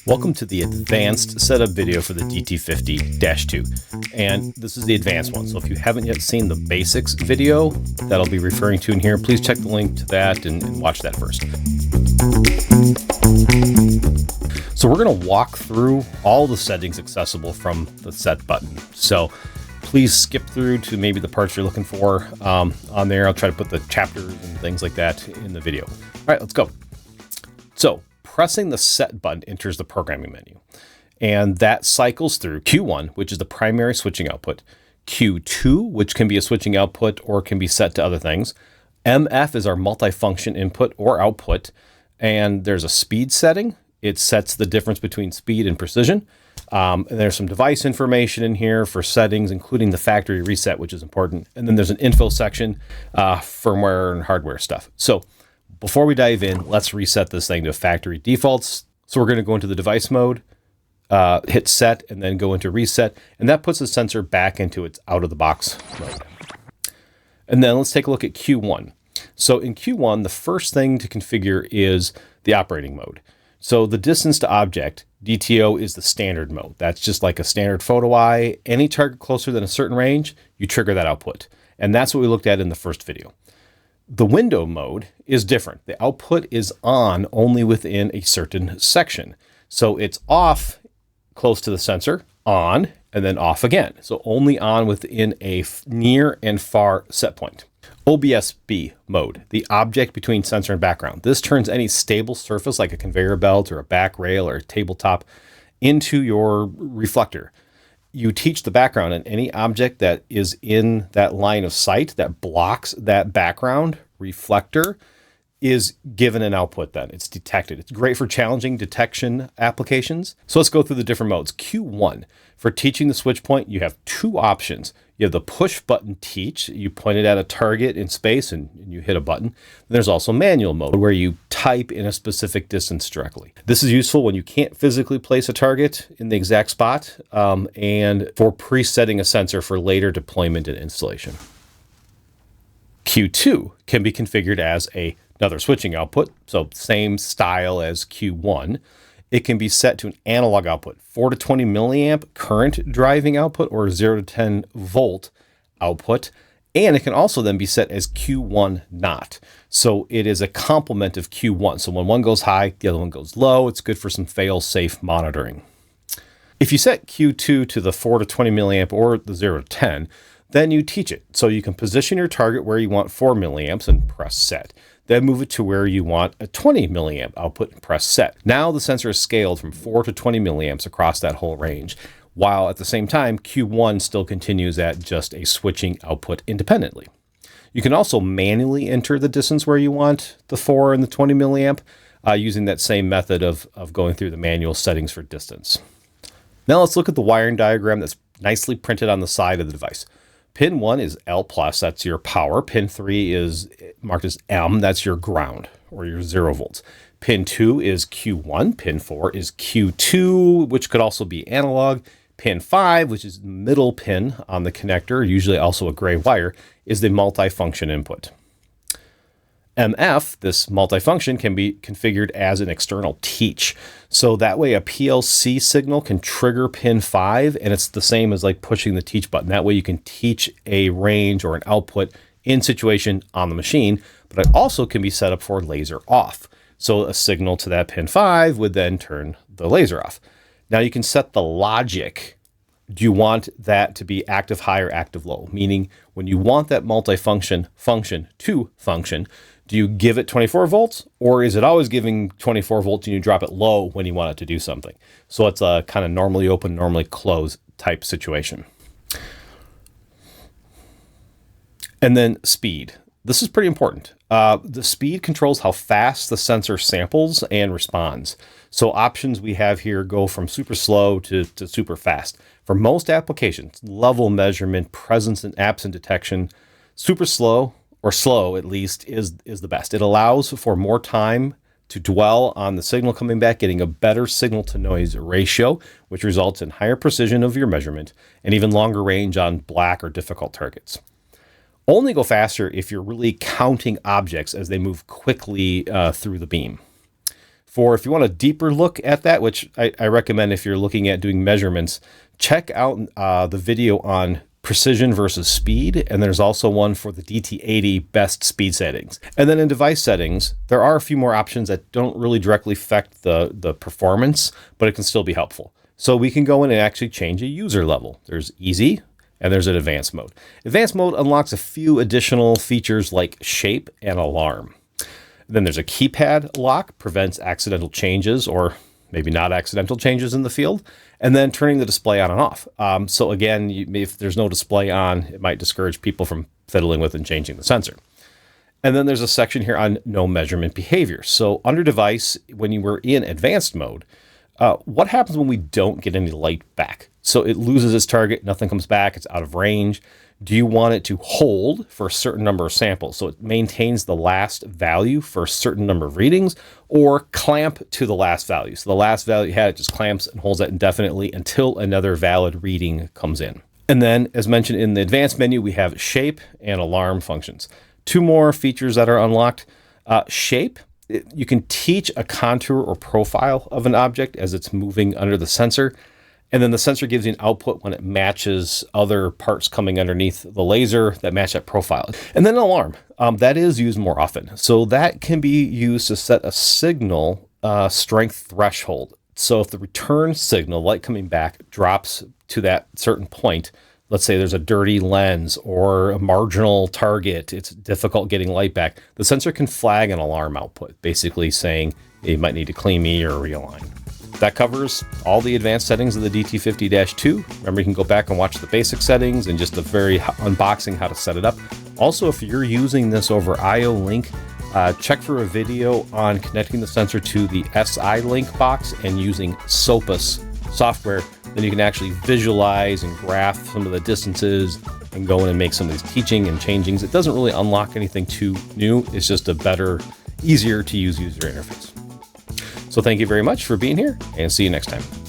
Welcome to the advanced setup video for the DT50-2, and this is the advanced one. So if you haven't yet seen the basics video that I'll be referring to in here, please check the link to that and watch that first. So we're going to walk through all the settings accessible from the set button. So please skip through to maybe the parts you're looking for on there. I'll try to put the chapters and things like that in the video. All right, let's go. So pressing the set button enters the programming menu, and that cycles through Q1, which is the primary switching output, Q2, which can be a switching output or can be set to other things. MF is our multifunction input or output, and there's a speed setting. It sets the difference between speed and precision. And there's some device information in here for settings, including the factory reset, which is important. And then there's an info section, firmware and hardware stuff. So before we dive in, let's reset this thing to factory defaults. So we're going to go into the device mode, hit set, and then go into reset. And that puts the sensor back into its out-of-the-box mode. And then let's take a look at Q1. So in Q1, the first thing to configure is the operating mode. So the distance to object, DTO, is the standard mode. That's just like a standard photo eye. Any target closer than a certain range, you trigger that output. And that's what we looked at in the first video. The window mode is different. The output is on only within a certain section. So it's off close to the sensor, on, and then off again. So only on within a near and far set point. OBSB mode, the object between sensor and background. This turns any stable surface like a conveyor belt or a back rail or a tabletop into your reflector. You teach the background, and any object that is in that line of sight that blocks that background reflector is given an output then. It's detected. It's great for challenging detection applications. So let's go through the different modes. Q1, for teaching the switch point, you have two options. You have the push button teach. You point it at a target in space and you hit a button. There's also manual mode where you type in a specific distance directly. This is useful when you can't physically place a target in the exact spot and for presetting a sensor for later deployment and installation. Q2 can be configured as another switching output, so same style as Q1. It can be set to an analog output, 4 to 20 milliamp current driving output or 0 to 10 volt output. And it can also then be set as Q1 not. So it is a complement of Q1. So when one goes high, the other one goes low. It's good for some fail-safe monitoring. If you set Q2 to the 4 to 20 milliamp or the 0 to 10, then you teach it. So you can position your target where you want 4 milliamps and press set. Then move it to where you want a 20 milliamp output and press set. Now the sensor is scaled from 4 to 20 milliamps across that whole range, while at the same time, Q1 still continues at just a switching output independently. You can also manually enter the distance where you want the 4 and the 20 milliamp using that same method of going through the manual settings for distance. Now let's look at the wiring diagram that's nicely printed on the side of the device. Pin 1 is L+, that's your power. Pin 3 is marked as M, that's your ground, or your 0 volts. Pin 2 is Q1. Pin 4 is Q2, which could also be analog. Pin 5, which is the middle pin on the connector, usually also a gray wire, is the multifunction input. MF, this multifunction, can be configured as an external teach. So that way a PLC signal can trigger pin 5, and it's the same as like pushing the teach button. That way you can teach a range or an output in situation on the machine, but it also can be set up for laser off. So a signal to that pin 5 would then turn the laser off. Now you can set the logic. Do you want that to be active high or active low? Meaning when you want that multifunction function to function, do you give it 24 volts or is it always giving 24 volts and you drop it low when you want it to do something? So it's a kind of normally open, normally closed type situation. And then speed. This is pretty important. The speed controls how fast the sensor samples and responds. So options we have here go from super slow to super fast. For most applications, level measurement, presence and absent detection, super slow, or slow at least, is the best. It allows for more time to dwell on the signal coming back, getting a better signal to noise ratio, which results in higher precision of your measurement and even longer range on black or difficult targets. Only go faster if you're really counting objects as they move quickly through the beam. For if you want a deeper look at that, which I recommend if you're looking at doing measurements, check out the video on precision versus speed. And there's also one for the DT80 best speed settings. And then in device settings, there are a few more options that don't really directly affect the performance, but it can still be helpful. So we can go in and actually change a user level. There's easy and there's an advanced mode. Advanced mode unlocks a few additional features like shape and alarm. Then there's a keypad lock, prevents accidental changes or maybe not accidental changes in the field, and then turning the display on and off. So again, if there's no display on, it might discourage people from fiddling with and changing the sensor. And then there's a section here on no measurement behavior. So under device, when you were in advanced mode, what happens when we don't get any light back? So it loses its target, nothing comes back, it's out of range. Do you want it to hold for a certain number of samples so it maintains the last value for a certain number of readings, or clamp to the last value? So the last value you had, it just clamps and holds that indefinitely until another valid reading comes in. And then, as mentioned in the advanced menu, we have shape and alarm functions. Two more features that are unlocked. Shape, you can teach a contour or profile of an object as it's moving under the sensor. And then the sensor gives you an output when it matches other parts coming underneath the laser that match that profile. And then an alarm, that is used more often. So that can be used to set a signal strength threshold. So if the return signal, light coming back, drops to that certain point, let's say there's a dirty lens or a marginal target, it's difficult getting light back, the sensor can flag an alarm output, basically saying you might need to clean me or realign. That covers all the advanced settings of the DT50-2. Remember, you can go back and watch the basic settings and just a very unboxing how to set it up. Also, if you're using this over IO Link, check for a video on connecting the sensor to the SI Link box and using Suppression software. Then you can actually visualize and graph some of the distances and go in and make some of these teaching and changings. It doesn't really unlock anything too new. It's just a better, easier to use user interface. So thank you very much for being here, and see you next time.